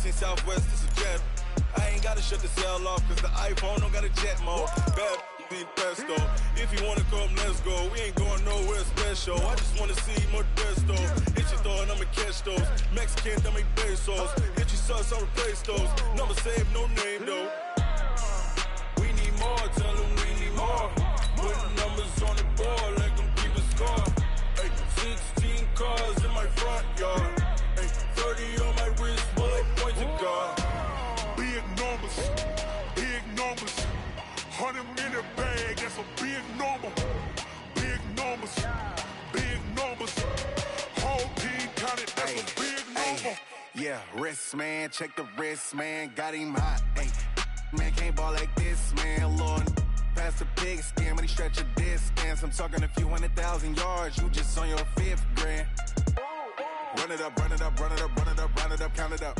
This ain't Southwest, this is jet. I ain't gotta shut the cell off, cause the iPhone don't got a jet mode. Bad be best though. If you wanna come, let's go. We ain't going nowhere special. I just wanna see more Modesto. Hit your throw and I'ma catch those. Mexican, dame pesos. Hit your sauce, I'll replace those. Number save, no name though. We need more, tell them we need more. Putting numbers on the board, let them keep a score. Hey, 16 cars in my front yard. Hey, 30 on my wrist, bullet point to God. Big numbers, big numbers. 100 in the bag, that's a big number. Big numbers, big numbers. Whole team counted, that's a big number. Yeah, wrist man, check the wrist man, got him hot. Ay, man can't ball like this, man. Lord, past the pig skin, but he stretch a distance. I'm talking a few 100,000 yards, you just on your 5th grand. Run it up, run it up, run it up, run it up, run it up, count it up.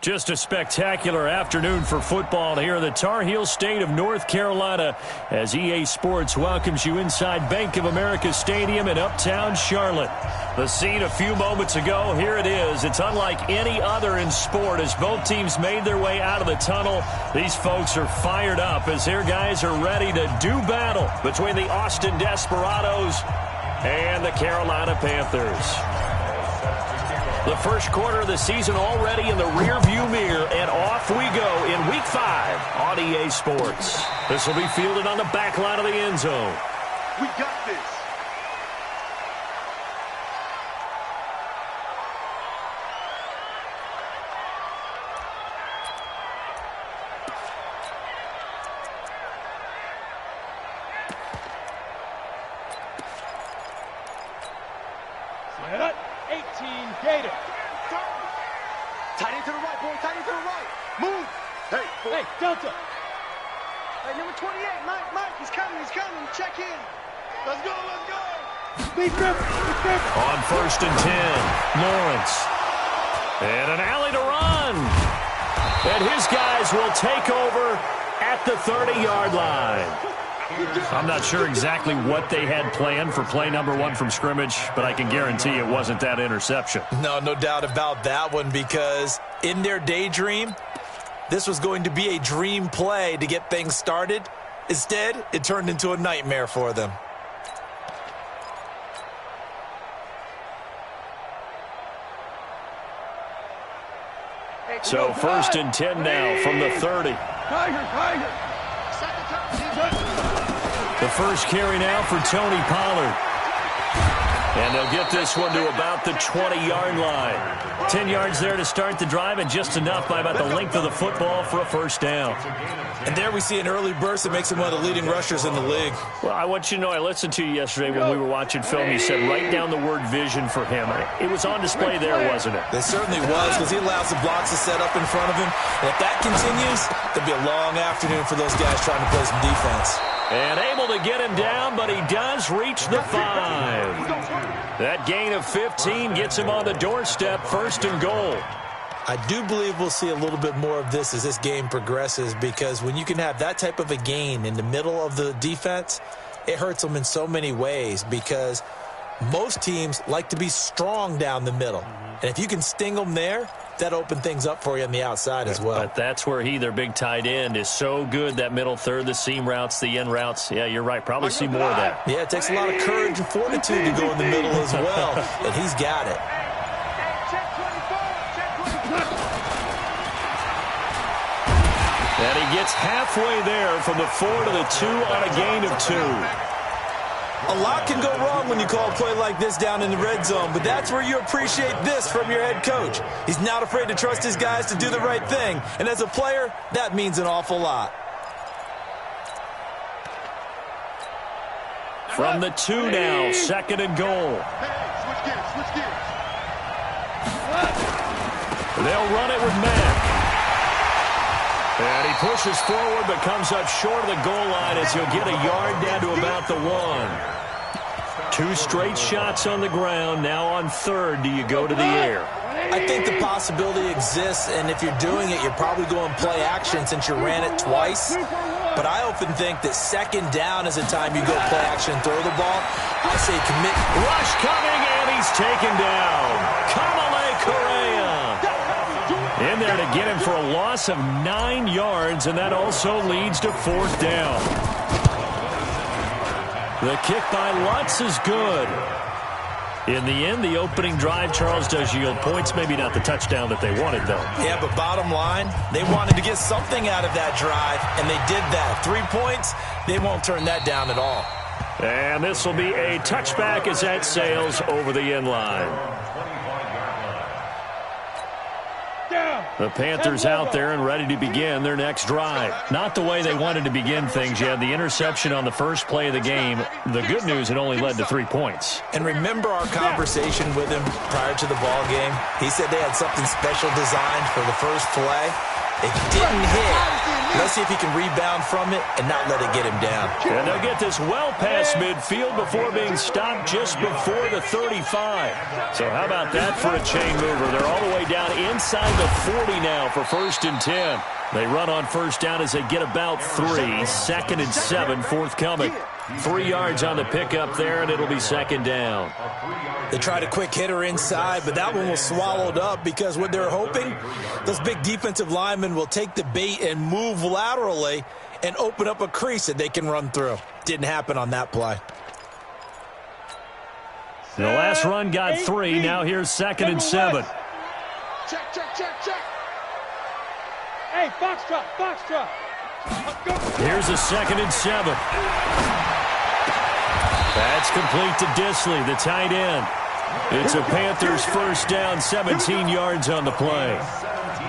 Just a spectacular afternoon for football here in the Tar Heel state of North Carolina as EA Sports welcomes you inside Bank of America Stadium in uptown Charlotte. The scene a few moments ago, here it is. It's unlike any other in sport as both teams made their way out of the tunnel. These folks are fired up as their guys are ready to do battle between the Austin Desperados and the Carolina Panthers. The first quarter of the season already in the rearview mirror, and off we go in Week 5 on EA Sports. This will be fielded on the back line of the end zone. We got this. Set up. 18 Gator. Tight end to the right, boy. Tight end to the right. Move. Hey, Hey, Delta. Hey, number 28, Mike, he's coming. Check in. let's go. Speed grip. On 1st and 10, Lawrence. And an alley to run. And his guys will take over at the 30-yard line. I'm not sure exactly what they had planned for play number 1 from scrimmage, but I can guarantee it wasn't that interception. No doubt about that one, because in their daydream, this was going to be a dream play to get things started. Instead, it turned into a nightmare for them. So 1st and 10 now from the 30. Tiger. The first carry now for Tony Pollard. And they'll get this one to about the 20-yard line. 10 yards there to start the drive, and just enough by about the length of the football for a first down. And there we see an early burst that makes him one of the leading rushers in the league. Well, I want you to know, I listened to you yesterday when we were watching film. You said write down the word vision for him. It was on display there, wasn't it? It certainly was, because he allows the blocks to set up in front of him. And if that continues, there'll be a long afternoon for those guys trying to play some defense. And able to get him down, but he does reach the 5. That gain of 15 gets him on the doorstep, 1st and goal. I do believe we'll see a little bit more of this as this game progresses, because when you can have that type of a gain in the middle of the defense, it hurts them in so many ways, because most teams like to be strong down the middle. And if you can sting them there, that open things up for you on the outside as well. But that's where their big tight end, is so good, that middle third, the seam routes, the end routes. Yeah, you're right. Probably see more of that. Yeah, it takes a lot of courage and fortitude to go in the middle as well, and he's got it. And he gets halfway there from the 4 to the 2 on a gain of 2. A lot can go wrong when you call a play like this down in the red zone, but that's where you appreciate this from your head coach. He's not afraid to trust his guys to do the right thing, and as a player, that means an awful lot. From the 2 now, 2nd and goal. Switch gears. They'll run it with Mack. And he pushes forward but comes up short of the goal line as he'll get a yard down to about the 1. 2 straight shots on the ground. Now on 3rd, do you go to the air? I think the possibility exists, and if you're doing it, you're probably going play action since you ran it twice. But I often think that 2nd down is the time you go play action and throw the ball. I say commit. Rush coming, and he's taken down. Kamalei run there to get him for a loss of 9 yards, and that also leads to 4th down. The kick by Lutz is good. In the end, the opening drive, Charles, does yield points. Maybe not the touchdown that they wanted, though. Yeah, but bottom line, they wanted to get something out of that drive, and they did that. 3 points, they won't turn that down at all. And this will be a touchback as that sails over the end line. The Panthers out there and ready to begin their next drive. Not the way they wanted to begin things. You had the interception on the first play of the game. The good news, it only led to 3 points. And remember our conversation with him prior to the ball game? He said they had something special designed for the first play. It didn't hit. Let's see if he can rebound from it and not let it get him down. And they'll get this well past midfield before being stopped just before the 35. So how about that for a chain mover? They're all the way down inside the 40 now for 1st and 10. They run on 1st down as they get about 3. 2nd and 7 forthcoming. 3 yards on the pickup there, and it'll be 2nd down. They tried a quick hitter inside, but that one was swallowed up because what they're hoping, those big defensive linemen will take the bait and move laterally and open up a crease that they can run through. Didn't happen on that play. The last run got 3. Now here's 2nd and 7. Check, check, check, check. Hey, foxtrot, foxtrot. Here's a 2nd and 7. That's complete to Disley, the tight end. It's a Panthers 1st down, 17 yards on the play.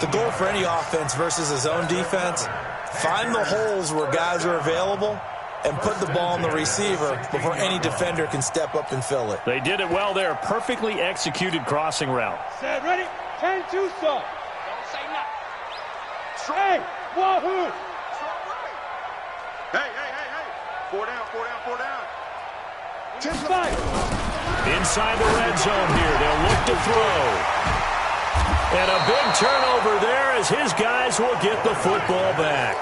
The goal for any offense versus a zone defense, find the holes where guys are available and put the ball on the receiver before any defender can step up and fill it. They did it well there. Perfectly executed crossing route. Set, ready? 10-2, sir. Don't say nothing. Hey, wahoo! Hey. 4 down. 10-5. Inside the red zone here. They'll look to throw. And a big turnover there as his guys will get the football back.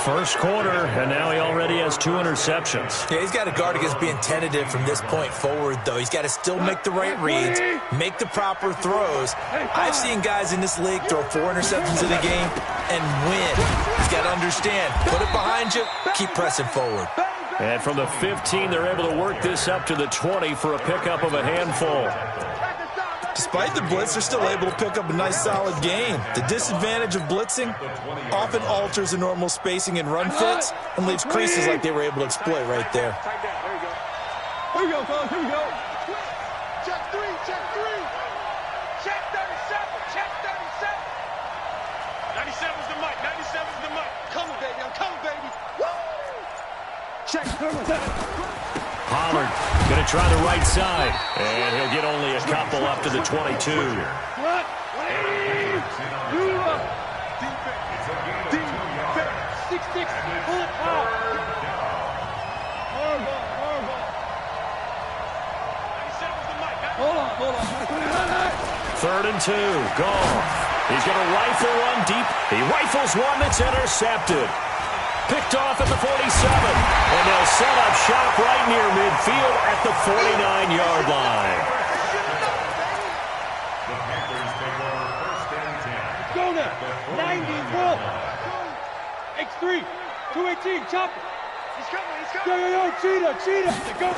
First quarter, and now he already has 2 interceptions. Yeah, he's got to guard against being tentative from this point forward, though. He's got to still make the right reads, make the proper throws. I've seen guys in this league throw 4 interceptions in a game and win. He's got to understand, put it behind you, keep pressing forward. And from the 15, they're able to work this up to the 20 for a pickup of a handful. Despite the blitz, they're still able to pick up a nice, solid gain. The disadvantage of blitzing often alters the normal spacing and run fits and leaves creases like they were able to exploit right there. Here we go, fellas, here we go. Check 3, check 3. Check 37, check 37. 97's the mic. 97's the mic. Coming, baby, I'm coming, baby. Woo! Check 37. Pollard going to try the right side. And he'll get only a couple up to the 22. What? You up. Defense. 6-6. Pull it out. Horrible. 97's the mic. Hold on. 3rd and 2. Goff. He's going to rifle one deep. He rifles one that's intercepted. Picked off at the 47. And they'll set up shop right near midfield at the 49-yard line. Go now. 90, roll. X3. 218, chopper. He's coming. Yo, cheetah. Go.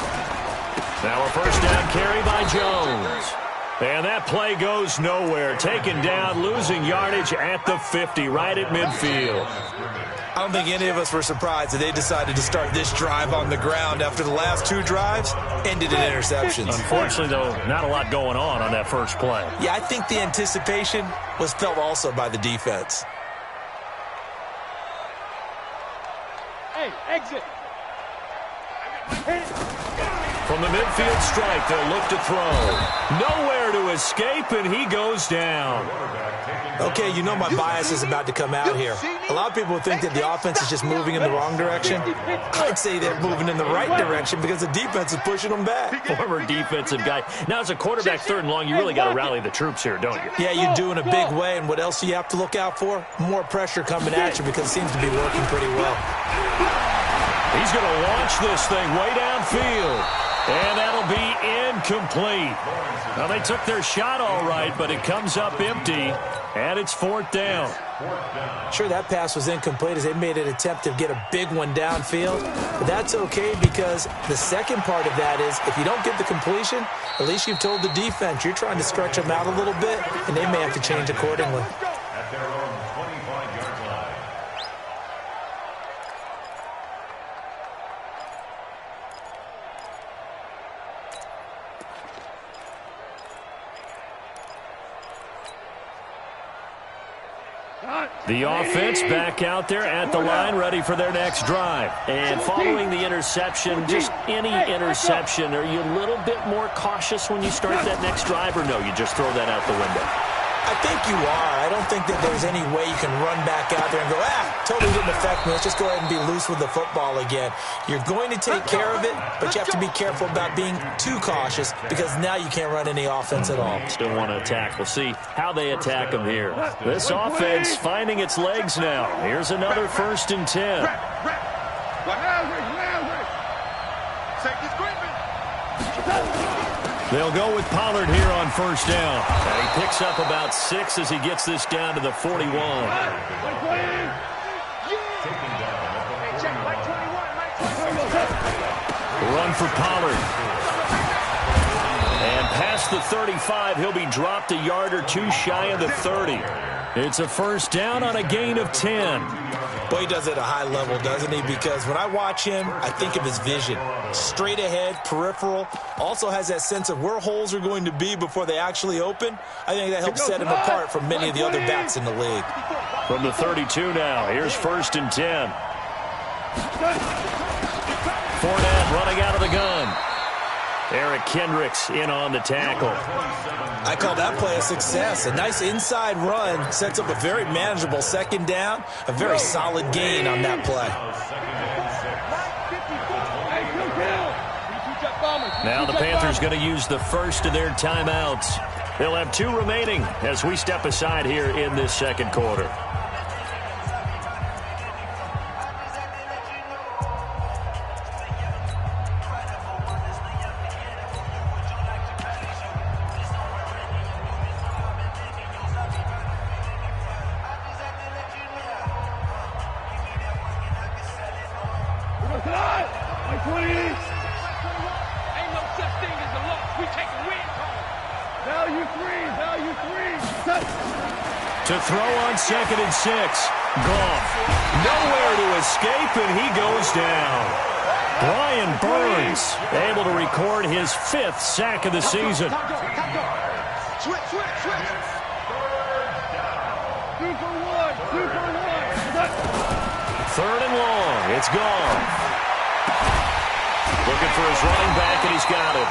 Now a 1st down carry by Jones. And that play goes nowhere. Taken down, losing yardage at the 50, right at midfield. I don't think any of us were surprised that they decided to start this drive on the ground after the last 2 drives ended in interceptions. Unfortunately, though, not a lot going on that first play. Yeah, I think the anticipation was felt also by the defense. Hey, exit. Hit it. From the midfield strike, they'll look to throw. Nowhere to escape, and he goes down. Okay, you know my bias is about to come out here. A lot of people think that the offense is just moving in the wrong direction. I'd say they're moving in the right direction because the defense is pushing them back. Former defensive guy. Now, as a quarterback 3rd and long, you really got to rally the troops here, don't you? Yeah, you do in a big way, and what else do you have to look out for? More pressure coming at you because it seems to be working pretty well. He's going to launch this thing way downfield. And that'll be incomplete. Well, they took their shot all right, but it comes up empty, and it's 4th down. Sure, that pass was incomplete as they made an attempt to get a big one downfield. But that's okay because the second part of that is if you don't get the completion, at least you've told the defense you're trying to stretch them out a little bit, and they may have to change accordingly. At their own 25-yard line. The offense back out there at the line, ready for their next drive. And following the interception, just any interception, are you a little bit more cautious when you start that next drive, or no, you just throw that out the window? I think you are. I don't think that there's any way you can run back out there and go, totally didn't affect me. Let's just go ahead and be loose with the football again. You're going to take care of it, but you have to be careful about being too cautious because now you can't run any offense at all. Still want to attack. We'll see how they attack them here. This offense finding its legs now. Here's another 1st and 10. They'll go with Pollard here on 1st down. And he picks up about 6 as he gets this down to the 41. Run for Pollard. And past the 35, he'll be dropped a yard or two shy of the 30. It's a 1st down on a gain of 10. Boy, he does it at a high level, doesn't he? Because when I watch him, I think of his vision. Straight ahead, peripheral. Also has that sense of where holes are going to be before they actually open. I think that helps set him apart from many of the other backs in the league. From the 32 now, here's 1st and 10. Fournette running out of the gun. Eric Kendricks in on the tackle. I call that play a success. A nice inside run sets up a very manageable 2nd down. A very solid gain on that play. Now the Panthers going to use the first of their timeouts. They'll have 2 remaining as we step aside here in this 2nd quarter. To throw on 2nd and 6. Goff. Nowhere to escape, and he goes down. Brian Burns able to record his 5th sack of the season. Switch. 3rd and long. It's gone. Looking for his running back, and he's got it.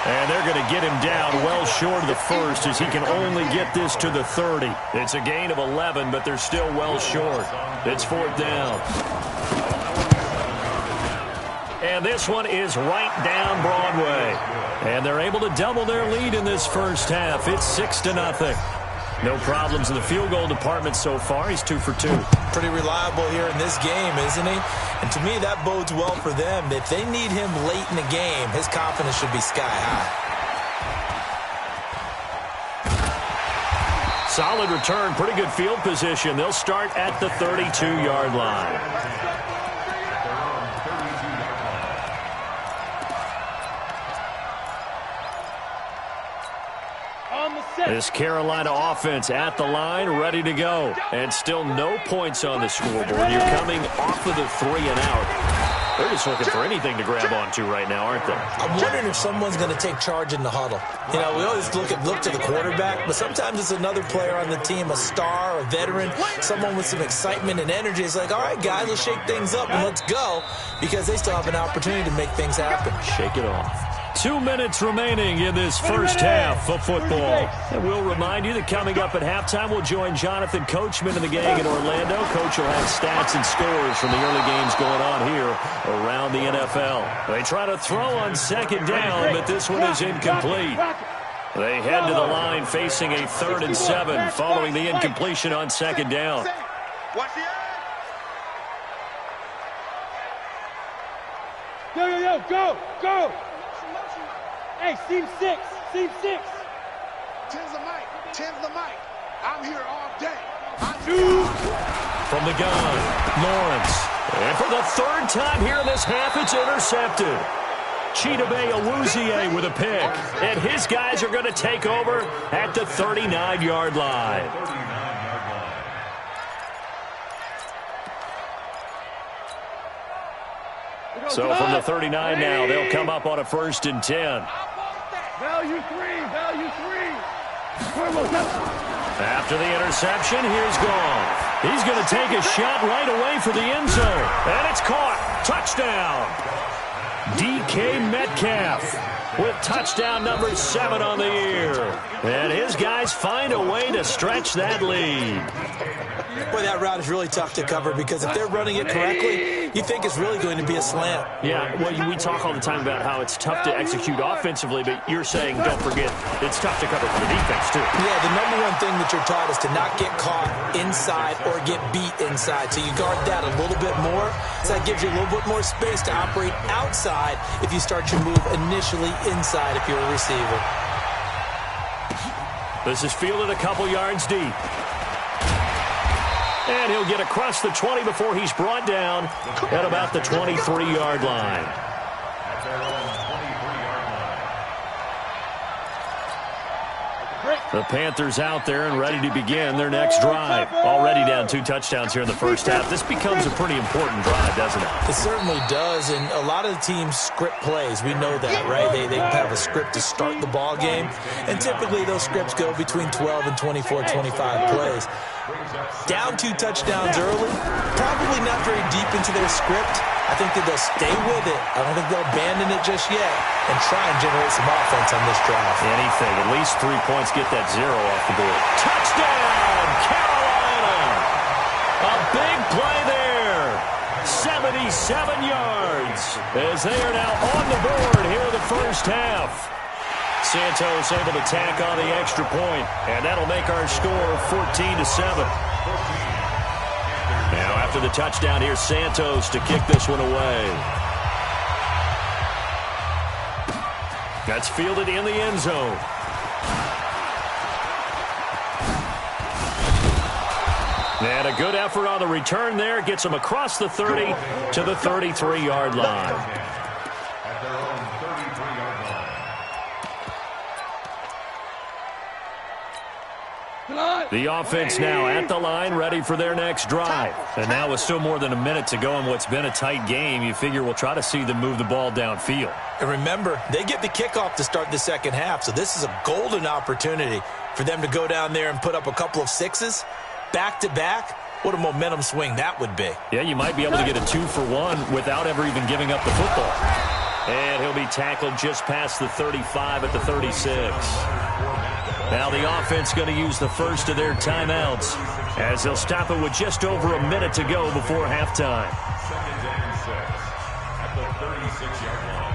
And they're going to get him down well short of the 1st as he can only get this to the 30. It's a gain of 11, but they're still well short. It's 4th down. And this one is right down Broadway. And they're able to double their lead in this 1st half. It's 6-0. No problems in the field goal department so far. He's 2 for 2. Pretty reliable here in this game, isn't he? And to me, that bodes well for them. If they need him late in the game, his confidence should be sky high. Solid return, pretty good field position. They'll start at the 32-yard line. This Carolina offense at the line, ready to go. And still no points on the scoreboard. You're coming off of the 3 and out. They're just looking for anything to grab onto right now, aren't they? I'm wondering if someone's going to take charge in the huddle. You know, we always look to the quarterback, but sometimes it's another player on the team, a star, a veteran, someone with some excitement and energy. It's like, all right, guys, let's shake things up and let's go, because they still have an opportunity to make things happen. Shake it off. 2 minutes remaining in this first half of football. And we'll remind you that coming up at halftime, we'll join Jonathan Coachman and the gang in Orlando. Coach will have stats and scores from the early games going on here around the NFL. They try to throw on 2nd down, but this one is incomplete. They head to the line facing a 3rd and 7 following the incompletion on 2nd down. Watch the Go. Hey, seam 6. Seam 6. 10's the mic. 10's the mic. I'm here all day. From the gun, Lawrence. And for the third time here in this half, it's intercepted. Chidobe Awuzie with a pick. And his guys are going to take over at the 39-yard line. So from the 39 now, they'll come up on a 1st and 10. Value 3. Value 3. After the interception, here's Goff. He's going to take a shot right away for the end zone. And it's caught. Touchdown. DK Metcalf with touchdown number 7 on the year. And his guys find a way to stretch that lead. Boy, that route is really tough to cover because if they're running it correctly, you think it's really going to be a slant. Yeah, well, we talk all the time about how it's tough to execute offensively, but you're saying, don't forget, it's tough to cover for the defense, too. Yeah, the number one thing that you're taught is to not get caught inside or get beat inside. So you guard that a little bit more. So that gives you a little bit more space to operate outside if you start your move initially inside if you're a receiver. This is fielded a couple yards deep. And he'll get across the 20 before he's brought down at about the 23-yard line. The Panthers out there and ready to begin their next drive. Already down 2 touchdowns here in the first half. This becomes a pretty important drive, doesn't it? It certainly does, and a lot of the teams script plays. We know that, right? They have a script to start the ball game, and typically those scripts go between 12 and 24, 25 plays. Down 2 touchdowns early, probably not very deep into their script. I think that they'll stay with it. I don't think they'll abandon it just yet and try and generate some offense on this drive. Anything. At least 3 points, get that 0 off the board. Touchdown, Carolina! A big play there. 77 yards as they are now on the board here in the first half. Santos able to tack on the extra point, and that'll make our score 14-7. Now after the touchdown, here's Santos to kick this one away. That's fielded in the end zone. And a good effort on the return there. Gets him across the 30 to the 33-yard line. The offense now at the line, ready for their next drive. And now with still more than a minute to go in what's been a tight game, you figure we'll try to see them move the ball downfield. And remember, they get the kickoff to start the second half, so this is a golden opportunity for them to go down there and put up a couple of 6s back-to-back. What a momentum swing that would be. Yeah, you might be able to get a 2-for-1 without ever even giving up the football. And he'll be tackled just past the 35 at the 36. Now the offense going to use the first of their timeouts as they'll stop it with just over a minute to go before halftime. 2nd and 6 at the 36-yard line.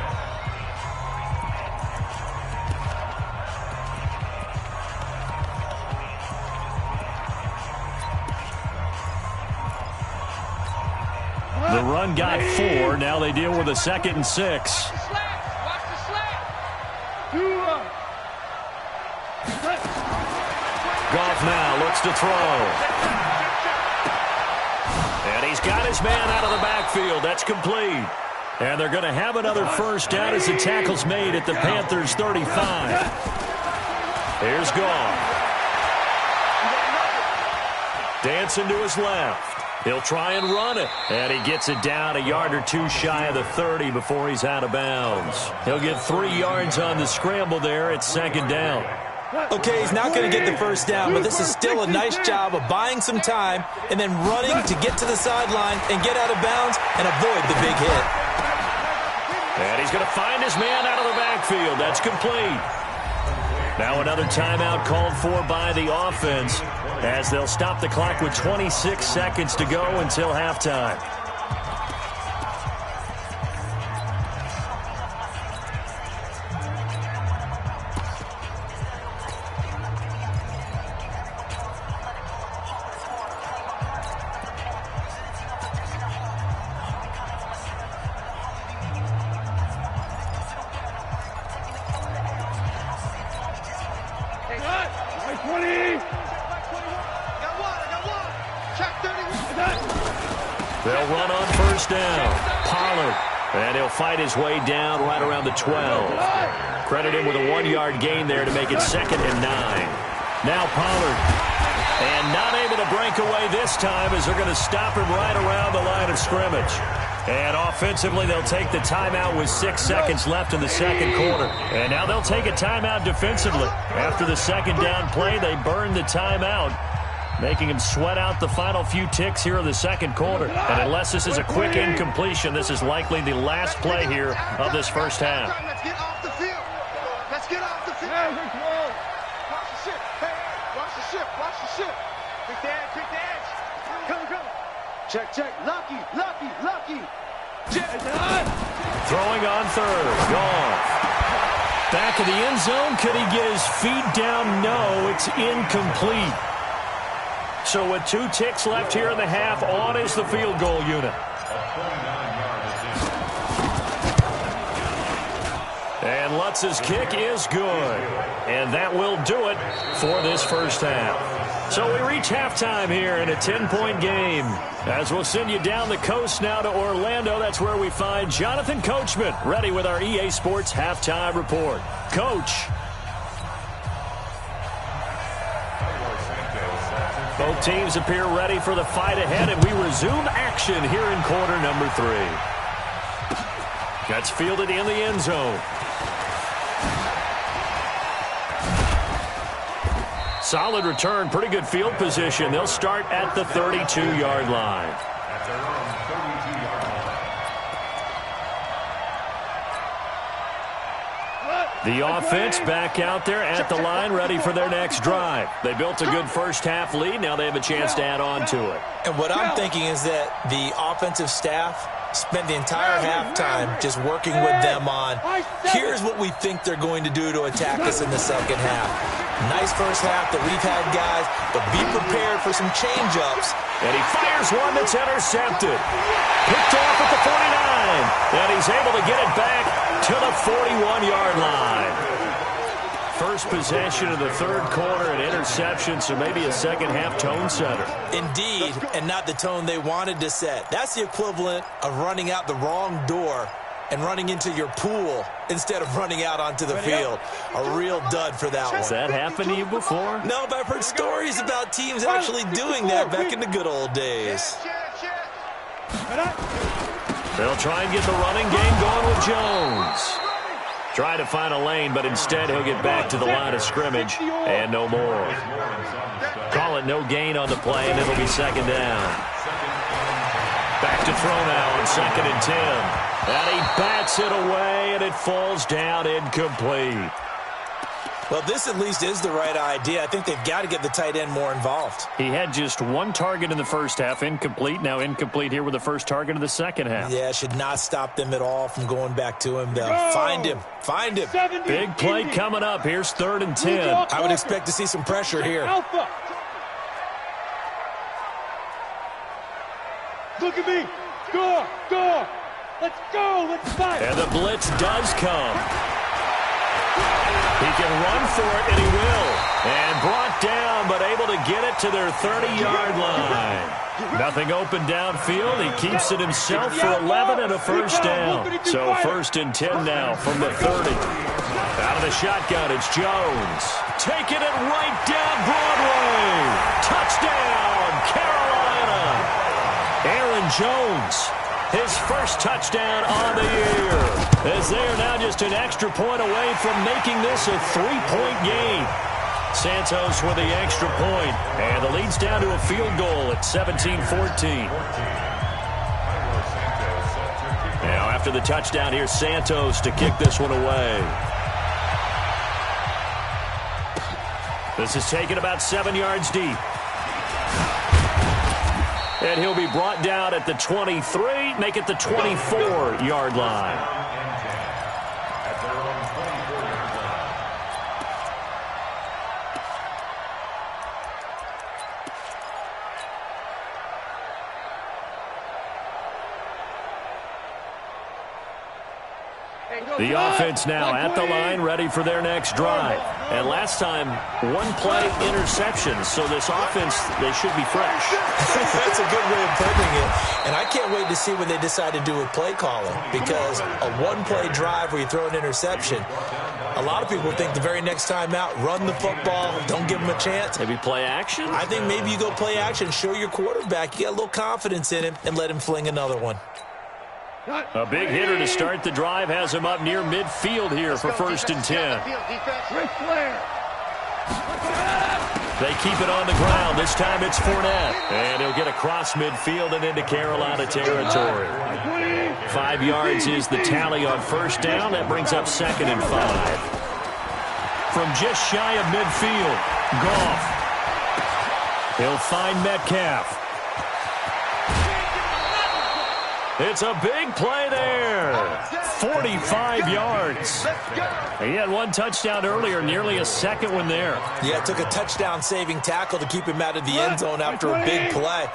The run got 4. Now they deal with a 2nd and 6. Goff now looks to throw. And he's got his man out of the backfield. That's complete. And they're going to have another first down as the tackle's made at the Panthers' 35. Here's Goff. Dancing to his left. He'll try and run it. And he gets it down a yard or 2 shy of the 30 before he's out of bounds. He'll get 3 yards on the scramble there at 2nd down. Okay, he's not going to get the first down, but this is still a nice job of buying some time and then running to get to the sideline and get out of bounds and avoid the big hit. And he's going to find his man out of the backfield. That's complete. Now another timeout called for by the offense as they'll stop the clock with 26 seconds to go until halftime. 20. They'll run on first down. Pollard. And he'll fight his way down right around the 12. Credit him with a 1-yard gain there to make it 2nd and 9. Now Pollard. And not able to break away this time as they're going to stop him right around the line of scrimmage. And offensively, they'll take the timeout with 6 seconds left in the second quarter. And now they'll take a timeout defensively. After the second down play, they burn the timeout, making him sweat out the final few ticks here in the second quarter. And unless this is a quick incompletion, this is likely the last play here of this first half. Let's get off the field. Let's get off the field. Watch the ship. Hey, watch the ship. Watch the ship. Pick the edge. Pick the edge. Come. Check. Lucky. Throwing on third. Goff. Back of the end zone. Could he get his feet down? No, it's incomplete. So with 2 ticks left here in the half, on is the field goal unit. And Lutz's kick is good. And that will do it for this first half. So we reach halftime here in a 10-point game. As we'll send you down the coast now to Orlando, that's where we find Jonathan Coachman, ready with our EA Sports Halftime Report. Coach. Both teams appear ready for the fight ahead, and we resume action here in quarter number 3. That's fielded in the end zone. Solid return, pretty good field position. They'll start at the 32-yard line. The offense back out there at the line, ready for their next drive. They built a good first-half lead. Now they have a chance to add on to it. And what I'm thinking is that the offensive staff spent the entire halftime just working with them on, here's what we think they're going to do to attack us in the second half. Nice first half that we've had, guys, but be prepared for some change-ups. And he fires one that's intercepted. Picked off at the 49. And he's able to get it back to the 41-yard line. First possession of the third quarter, an interception, so maybe a second-half tone setter. Indeed, and not the tone they wanted to set. That's the equivalent of running out the wrong door and running into your pool instead of running out onto the field. A real dud for that one. Has that happened to you before? No, but I've heard stories about teams actually doing that back in the good old days. They'll try and get the running game going with Jones. Try to find a lane, but instead he'll get back to the line of scrimmage and no more. Call it no gain on the play, and it'll be second down. Back to throw now on 2nd and 10. And he bats it away, and it falls down incomplete. Well, this at least is the right idea. I think they've got to get the tight end more involved. He had just 1 target in the first half, incomplete. Now incomplete here with the first target of the second half. Yeah, should not stop them at all from going back to him, though. Find him. Find him. Big play coming up. Here's 3rd and 10. I would expect to see some pressure here. Alpha. Look at me. Go. Let's go. Let's fight. And the blitz does come. He can run for it, and he will. And brought down, but able to get it to their 30-yard line. Nothing open downfield. He keeps it himself for 11 and a first down. So 1st and 10 now from the 30. Out of the shotgun, it's Jones. Taking it right down Broadway. Touchdown, Carolina. Aaron Jones. His first touchdown on the year, as they are now just an extra point away from making this a 3-point game. Santos with the extra point, and the lead's down to a field goal at 17-14. Now after the touchdown, here's Santos to kick this one away. This is taken about 7 yards deep. And he'll be brought down at the 23, make it the 24-yard line. Hey, The offense now at the line, ready for their next drive. And last time, one play interception. So this offense, they should be fresh. That's a good way of putting it. And I can't wait to see what they decide to do with play calling, because a one-play drive where you throw an interception, a lot of people think the very next time out, run the football, don't give them a chance. Maybe play action? I think maybe you go play action, show your quarterback you got a little confidence in him, and let him fling another one. A big hitter to start the drive has him up near midfield here for 1st and 10. They keep it on the ground. This time it's Fournette. And he'll get across midfield and into Carolina territory. 5 yards is the tally on 1st down. That brings up 2nd and 5. From just shy of midfield, Goff. He'll find Metcalf. It's a big play there. 45 yards. He had one touchdown earlier, nearly a second one there. Yeah, it took a touchdown-saving tackle to keep him out of the end zone after a big play.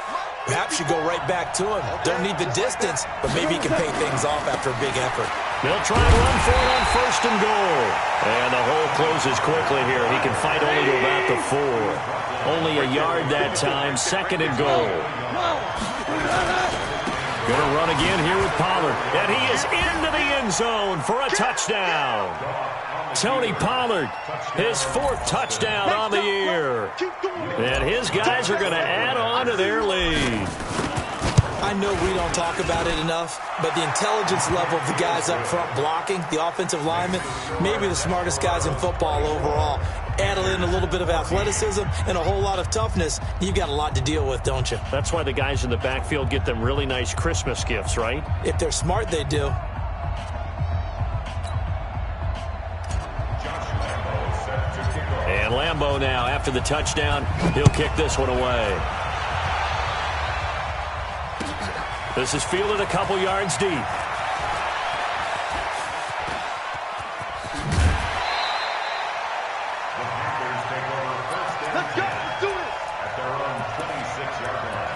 Perhaps you go right back to him. Don't need the distance, but maybe he can pay things off after a big effort. They'll try and run for it on 1st and goal. And the hole closes quickly here. He can fight only to about the 4. Only a yard that time, 2nd and goal. Going to run again here with Pollard. And he is into the end zone for a touchdown. Tony Pollard, his 4th touchdown on the year. And his guys are going to add on to their lead. I know we don't talk about it enough, but the intelligence level of the guys up front blocking, the offensive linemen, maybe the smartest guys in football overall. Add in a little bit of athleticism and a whole lot of toughness, you've got a lot to deal with, don't you? That's why the guys in the backfield get them really nice Christmas gifts, right? If they're smart, they do. And Lambeau now, after the touchdown, he'll kick this one away. This is fielded a couple yards deep. Let's go. Let's do it. At their own 26-yard line.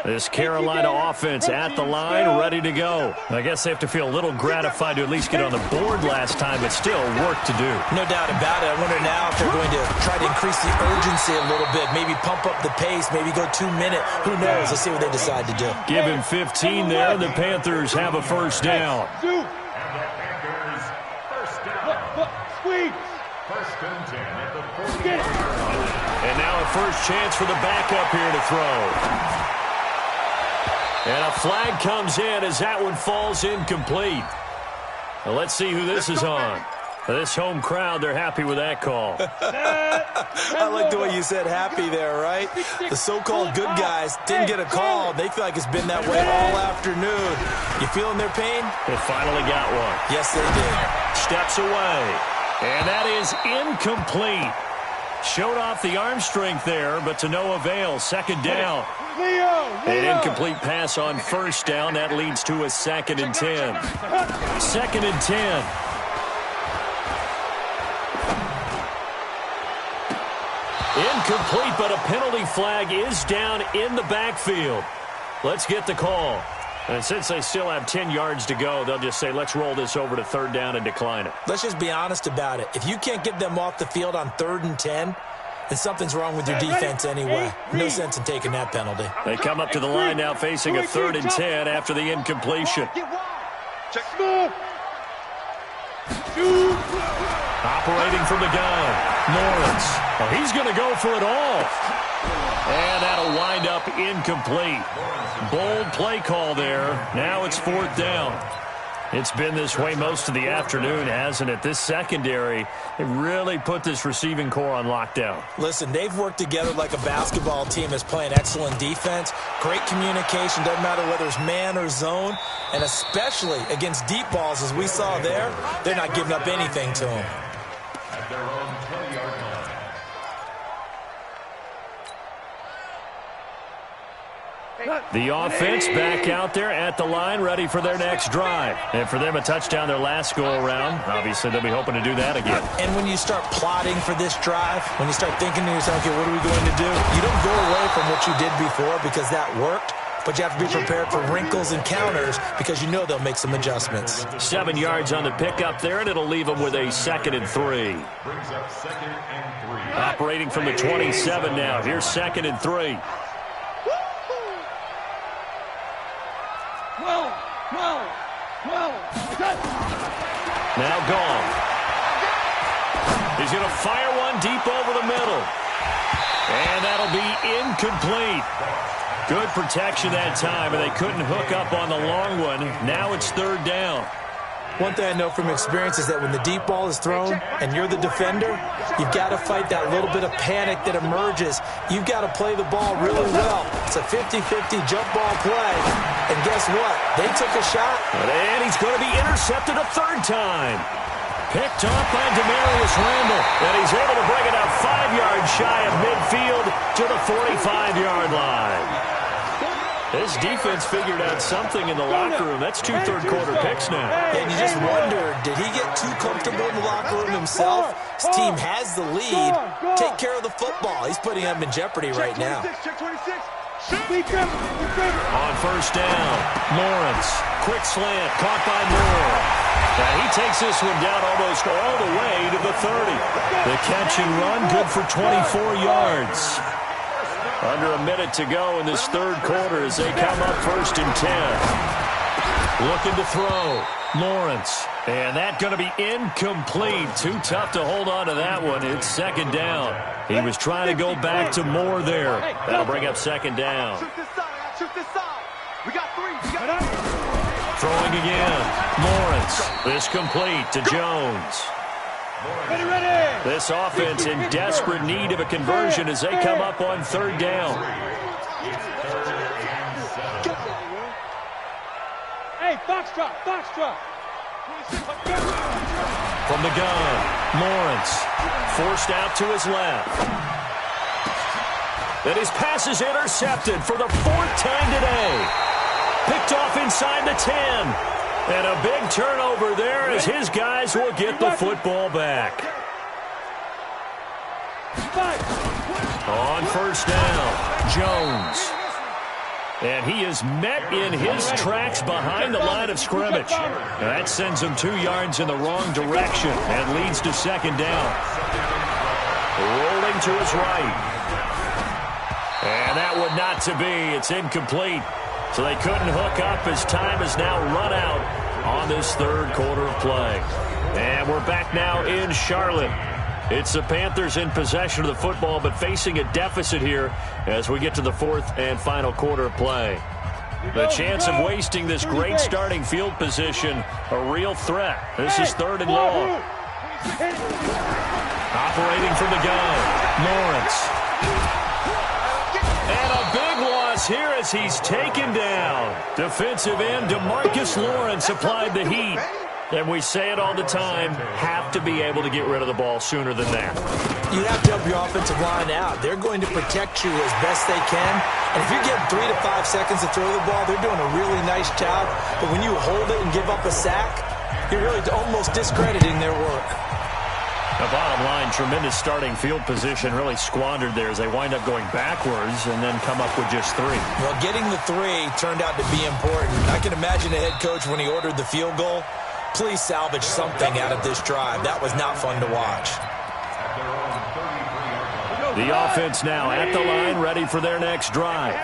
This Carolina offense at the line, ready to go. I guess they have to feel a little gratified to at least get on the board last time, but still work to do. No doubt about it. I wonder now if they're going to try to increase the urgency a little bit, maybe pump up the pace, maybe go 2-minute. Who knows? Let's see what they decide to do. Give him 15 there. The Panthers have a 1st down. And the Panthers, 1st down. Squeeze. 1st and 10 at the 40-yard line. And now a first chance for the backup here to throw. And a flag comes in as that one falls incomplete. Well, let's see who this is on. This home crowd, they're happy with that call. I like the way you said happy there, right? The so-called good guys didn't get a call. They feel like it's been that way all afternoon. You feeling their pain? They finally got one. Yes, they did. Steps away. And that is incomplete. Showed off the arm strength there, but to no avail. 2nd down. An incomplete pass on 1st down. That leads to a 2nd and 10. 2nd and 10. Incomplete, but a penalty flag is down in the backfield. Let's get the call. And since they still have 10 yards to go, they'll just say, let's roll this over to 3rd down and decline it. Let's just be honest about it. If you can't get them off the field on 3rd and 10, then something's wrong with your defense anyway. No sense in taking that penalty. They come up to the line now facing a 3rd and 10 after the incompletion. Check. Operating from the gun, Lawrence. Oh, he's going to go for it all. And that'll wind up incomplete. Bold play call there. Now it's 4th down. It's been this way most of the afternoon, hasn't it? This secondary, it really put this receiving core on lockdown. Listen, they've worked together like a basketball team that's playing excellent defense. Great communication, doesn't matter whether it's man or zone. And especially against deep balls, as we saw there, they're not giving up anything to them. at their own 20-yard line. The offense back out there at the line, ready for their next drive. And for them, a touchdown their last go-around. Obviously, they'll be hoping to do that again. And when you start plotting for this drive, when you start thinking to yourself, okay, what are we going to do? You don't go away from what you did before because that worked, but you have to be prepared for wrinkles and counters because you know they'll make some adjustments. 7 yards on the pickup there, and it'll leave them with a 2nd and 3. Brings up 2nd and 3. Operating from the 27 now. Here's 2nd and 3. Now gone. He's going to fire one deep over the middle. And that'll be incomplete. Good protection that time, and they couldn't hook up on the long one. Now it's 3rd down. One thing I know from experience is that when the deep ball is thrown and you're the defender, you've got to fight that little bit of panic that emerges. You've got to play the ball really well. It's a 50-50 jump ball play. And guess what? They took a shot. And he's going to be intercepted a 3rd time. Picked off by Demarius Randall. And he's able to bring it out 5 yards shy of midfield to the 45-yard line. This defense figured out something in the locker room. That's 2 third-quarter picks now. And you just wonder, did he get too comfortable in the locker room himself? His team has the lead. Take care of the football. He's putting them in jeopardy right now. On 1st down, Lawrence. Quick slant, caught by Moore. Now he takes this one down almost all the way to the 30. The catch and run, good for 24 yards. Under a minute to go in this 3rd quarter as they come up 1st and 10. Looking to throw. Lawrence. And that's going to be incomplete. Too tough to hold on to that one. It's 2nd down. He was trying to go back to Moore there. That'll bring up 2nd down. We got 3. Throwing again. Lawrence. This complete to Jones. Ready. This offense in desperate need of a conversion as they come up on 3rd down. Hey, Foxtrot. From the gun, Lawrence forced out to his left. And his pass is intercepted for the 4th time today. Picked off inside the 10. And a big turnover there as his guys will get the football back. On 1st down, Jones. And he is met in his tracks behind the line of scrimmage. And that sends him 2 yards in the wrong direction and leads to 2nd down. Rolling to his right. And that would not to be. It's incomplete. So they couldn't hook up as time has now run out on this 3rd quarter of play. And we're back now in Charlotte. It's the Panthers in possession of the football, but facing a deficit here as we get to the 4th and final quarter of play. The chance of wasting this great starting field position, a real threat. This is 3rd and long. Operating from the gun, Lawrence. And a big loss here as he's taken down. Defensive end DeMarcus Lawrence applied the heat. And we say it all the time, have to be able to get rid of the ball sooner than that. You have to help your offensive line out. They're going to protect you as best they can. And if you're getting 3 to 5 seconds to throw the ball, they're doing a really nice job. But when you hold it and give up a sack, you're really almost discrediting their work. The bottom line, tremendous starting field position really squandered there as they wind up going backwards and then come up with just 3. Well, getting the 3 turned out to be important. I can imagine the head coach when he ordered the field goal. Please salvage something out of this drive. That was not fun to watch. The offense now at the line, ready for their next drive.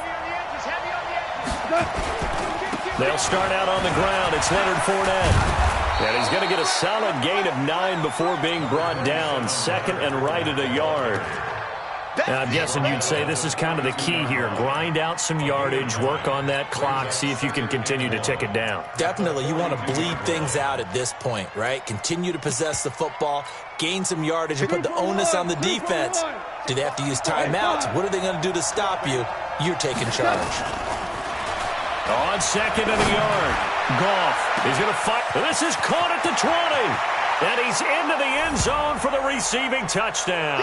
They'll start out on the ground. It's Leonard Fournette. And he's going to get a solid gain of 9 before being brought down. 2nd and right at a yard. And I'm guessing you'd say this is kind of the key here. Grind out some yardage, work on that clock, see if you can continue to tick it down. Definitely. You want to bleed things out at this point, right? Continue to possess the football, gain some yardage, and put the onus on the defense. Do they have to use timeouts? What are they going to do to stop you? You're taking charge. On 2nd and a yard. Goff. He's going to fight. This is caught at the 20. And he's into the end zone for the receiving touchdown.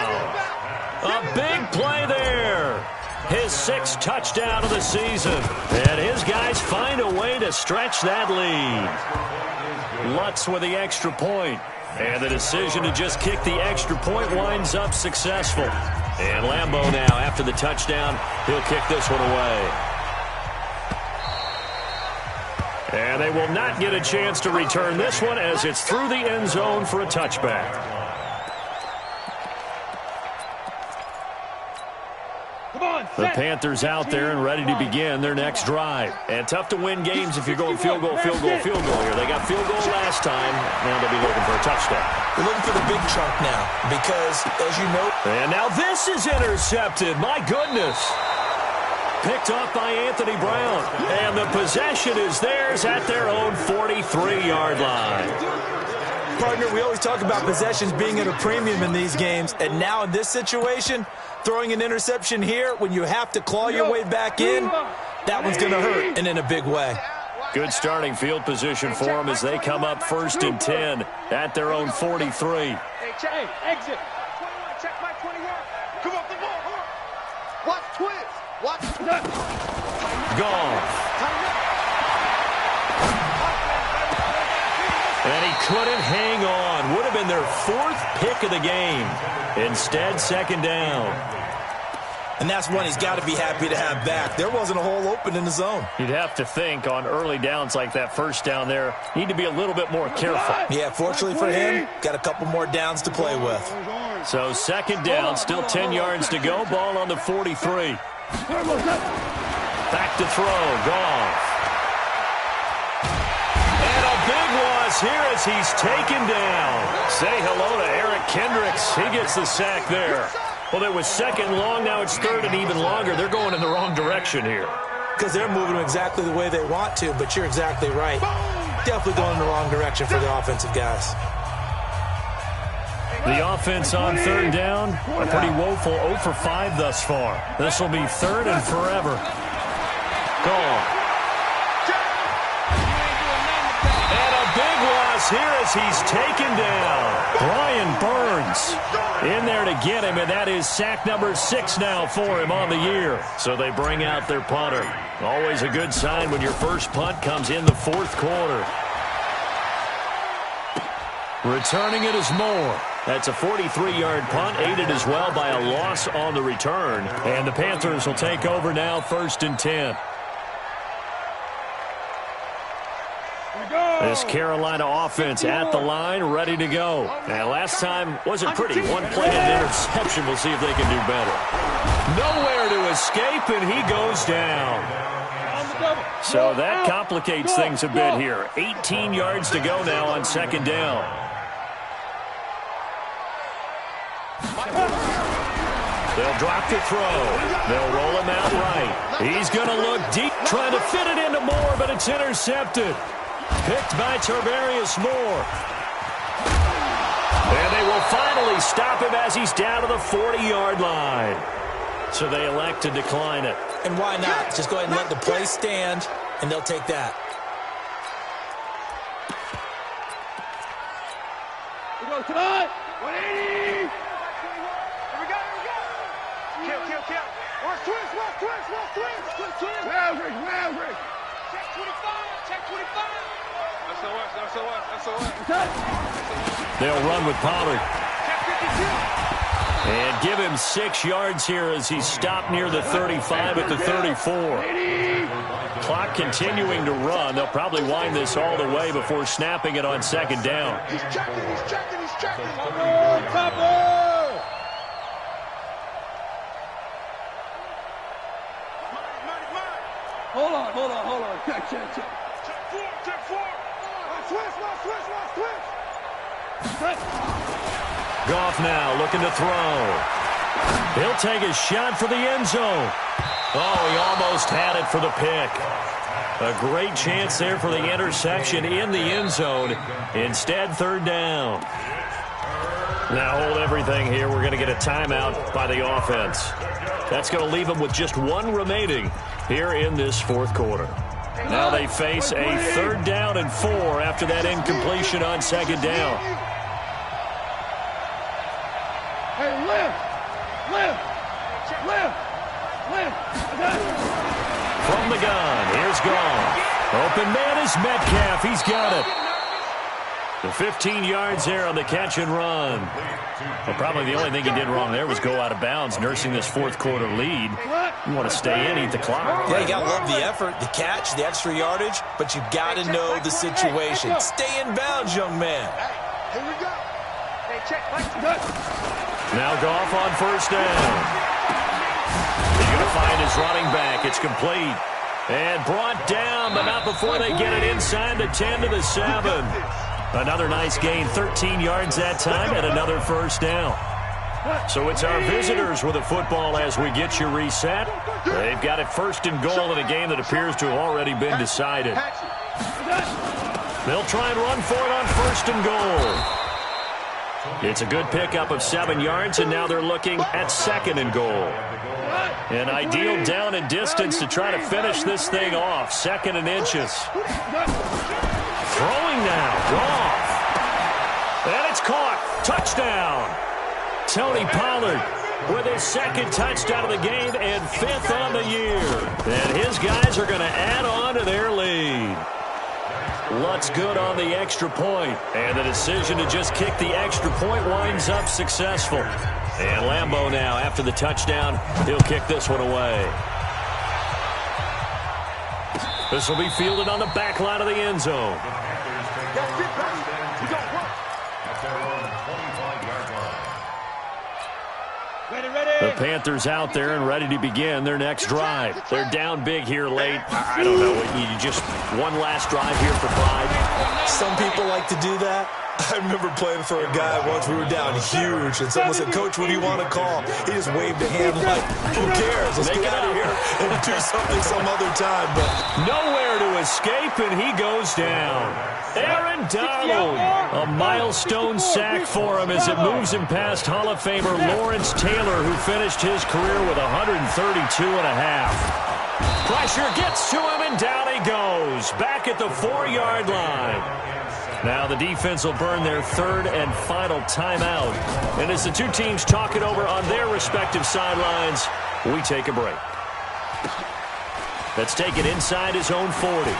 A big play there. His 6th touchdown of the season. And his guys find a way to stretch that lead. Lutz with the extra point. And the decision to just kick the extra point winds up successful. And Lambeau now, after the touchdown, he'll kick this one away. And they will not get a chance to return this one as it's through the end zone for a touchback. The Panthers out there and ready to begin their next drive. And tough to win games if you're going field goal, field goal, field goal here. They got field goal last time. Now they'll be looking for a touchdown. They're looking for the big chunk now because, as you know... And now this is intercepted. My goodness. Picked off by Anthony Brown. And the possession is theirs at their own 43-yard line. Partner, we always talk about possessions being at a premium in these games. And now in this situation, throwing an interception here when you have to claw your way back in, that one's going to hurt, and in a big way. Good starting field position for them as they come up 1st and 10 at their own 43. Hey, exit. 21, check my 21. Come on, come on. Watch twins. Watch. Gone. And he couldn't hang on. Would have been their 4th pick of the game. Instead, 2nd down. And that's one he's got to be happy to have back. There wasn't a hole open in the zone. You'd have to think on early downs like that first down there, need to be a little bit more careful. Yeah, fortunately for him, got a couple more downs to play with. So 2nd down, still 10 yards to go. Ball on the 43. Back to throw. Goff. And a big loss here as he's taken down. Say hello to Eric Kendricks. He gets the sack there. Well, it was 2nd long. Now it's 3rd and even longer. They're going in the wrong direction here. Because they're moving exactly the way they want to, but you're exactly right. Definitely going in the wrong direction for the offensive guys. The offense on 3rd down, a pretty woeful 0 for 5 thus far. This will be 3rd and forever. Gone. And a big loss here as he's taken down. Brian Burns in there to get him, and that is sack number 6 now for him on the year. So they bring out their punter. Always a good sign when your first punt comes in the 4th quarter. Returning it is Moore. That's a 43-yard punt, aided as well by a loss on the return. And the Panthers will take over now, 1st and 10. This Carolina offense at the line, ready to go. And last time wasn't pretty. One play and interception. We'll see if they can do better. Nowhere to escape, and he goes down. So that complicates things a bit here. 18 yards to go now on 2nd down. They'll drop the throw. They'll roll him out right. He's going to look deep, trying to fit it into Moore, but it's intercepted. Picked by Tarvarius Moore. And they will finally stop him as he's down to the 40-yard line. So they elect to decline it. And why not? Just go ahead and let the play stand, and they'll take that. We go tonight. 180. Here we go. Kill. Watch twins. Average. Check 25. That's the worst. They'll run with Pollard. And give him 6 yards here as he's stopped near the 35 at the 34. Clock continuing to run. They'll probably wind this all the way before snapping it on 2nd down. He's checking. Cover! Hold on. Check. Check four. Switch. Goff now looking to throw. He'll take a shot for the end zone. Oh, he almost had it for the pick. A great chance there for the interception in the end zone. Instead, 3rd down. Now hold everything here. We're going to get a timeout by the offense. That's going to leave them with just 1 remaining here in this 4th quarter. Now they face a 3rd down and 4 after that incompletion on 2nd down. From the gun, here's Goff. Open man is Metcalf. He's got it. The 15 yards there on the catch and run. Well, probably the only thing he did wrong there was go out of bounds, nursing this fourth quarter lead. You want to stay in, eat the clock. Yeah, you got to love the effort, the catch, the extra yardage, but you got to know the situation. Stay in bounds, young man. Here we go. Hey, check. Now Goff on first down. He's going to find his running back. It's complete. And brought down, but not before they get it inside the 10 to the 7. Another nice gain, 13 yards that time, and another first down. So it's our visitors with the football as we get you reset. They've got it first and goal in a game that appears to have already been decided. They'll try and run for it on first and goal. It's a good pickup of 7 yards, and now they're looking at second and goal. An ideal down and distance to try to finish this thing off. 2nd and inches. Throwing now. Goff. And it's caught. Touchdown. Tony Pollard with his 2nd touchdown of the game and 5th on the year. And his guys are going to add on to their lead. Lutz good on the extra point. And the decision to just kick the extra point winds up successful. And Lambeau now, after the touchdown, he'll kick this one away. This will be fielded on the back line of the end zone. The Panthers out there and ready to begin their next drive. They're down big here late. I don't know. You just one last drive here for pride. Some people like to do that. I remember playing for a guy once. We were down huge, and someone said, "Coach, what do you want to call?" He just waved a hand like, "Who cares? Let's get out of here and do something some other time." But nowhere to escape, and he goes down. Aaron Donald, a milestone sack for him as it moves him past Hall of Famer Lawrence Taylor, who finished his career with 132.5. Pressure gets to him, and down he goes. Back at the 4-yard line. Now the defense will burn their 3rd and final timeout. And as the two teams talk it over on their respective sidelines, we take a break. Let's take it inside his own 40.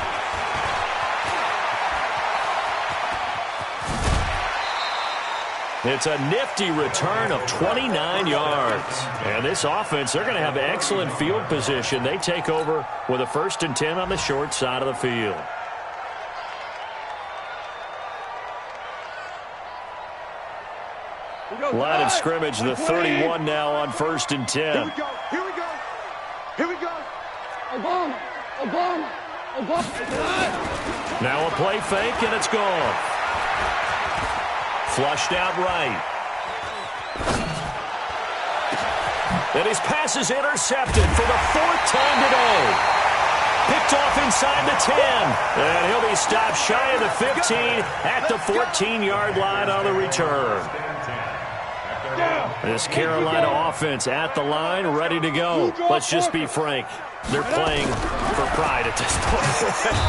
It's a nifty return of 29 yards. And this offense, they're going to have excellent field position. They take over with a 1st and 10 on the short side of the field. Line of scrimmage, the 31 now on 1st and 10. Here we go. Here we go. Here we go. Obama. Now a play fake, and it's gone. Flushed out right. And his pass is intercepted for the 4th time today. Picked off inside the 10. And he'll be stopped shy of the 15 at the 14-yard line on the return. This Carolina offense at the line, ready to go. Let's just be frank. They're playing for pride at this point.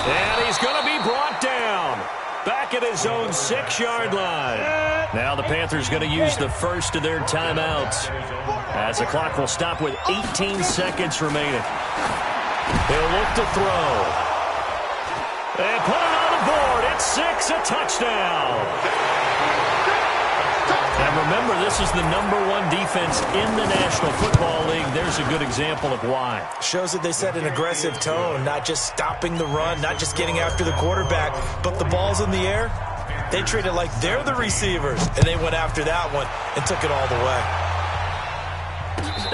And he's going to be brought down. Back at his own 6-yard line. Now the Panthers going to use the first of their timeouts, as the clock will stop with 18 seconds remaining. He'll look to throw. And put it on the board. It's 6, a touchdown. And remember, this is the #1 defense in the National Football League. There's a good example of why. Shows that they set an aggressive tone, not just stopping the run, not just getting after the quarterback, but the ball's in the air. They treat it like they're the receivers, and they went after that one and took it all the way.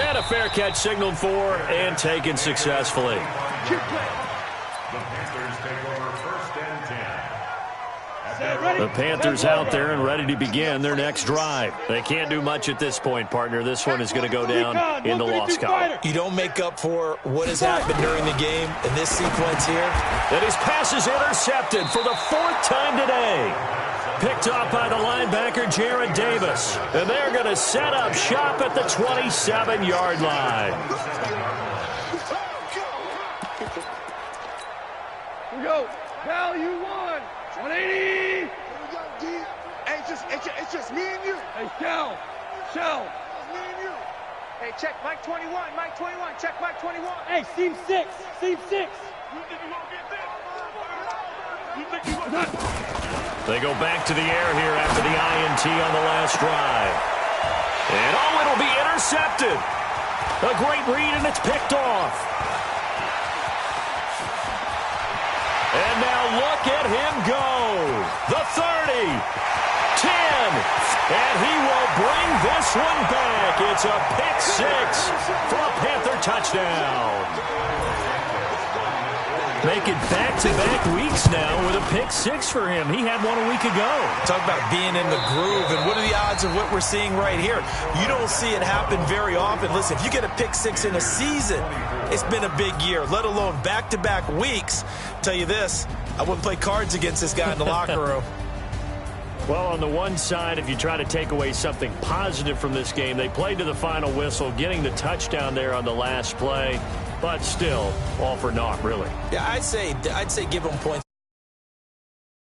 And a fair catch signaled for and taken successfully. The Panthers take over 1st and 10. The Panthers out there and ready to begin their next drive. They can't do much at this point, partner. This one is going to go down in the loss column. You don't make up for what has happened during the game in this sequence here. And his pass is intercepted for the 4th time today. Picked off by the linebacker, Jared Davis. And they're going to set up shop at the 27-yard line. Here we go. Cal, you won. 180. Here we go, D. Hey, it's just me and you. Hey, Cal. Hey, check Mike 21. Mike 21. Check Mike 21. Hey, seam 6. Seam 6. They go back to the air here after the INT on the last drive. And, oh, it'll be intercepted. A great read, and it's picked off. And now look at him go. The 30, 10, and he will bring this one back. It's a pick six for a Panther touchdown. Make it back-to-back weeks now with a pick six for him. He had one a week ago. Talk about being in the groove, and what are the odds of what we're seeing right here? You don't see it happen very often. Listen, if you get a pick six in a season, it's been a big year, let alone back-to-back weeks. Tell you this, I wouldn't play cards against this guy in the locker room. Well, on the one side, if you try to take away something positive from this game, they played to the final whistle, getting the touchdown there on the last play. But still, all for naught, really. Yeah, I'd say give them points.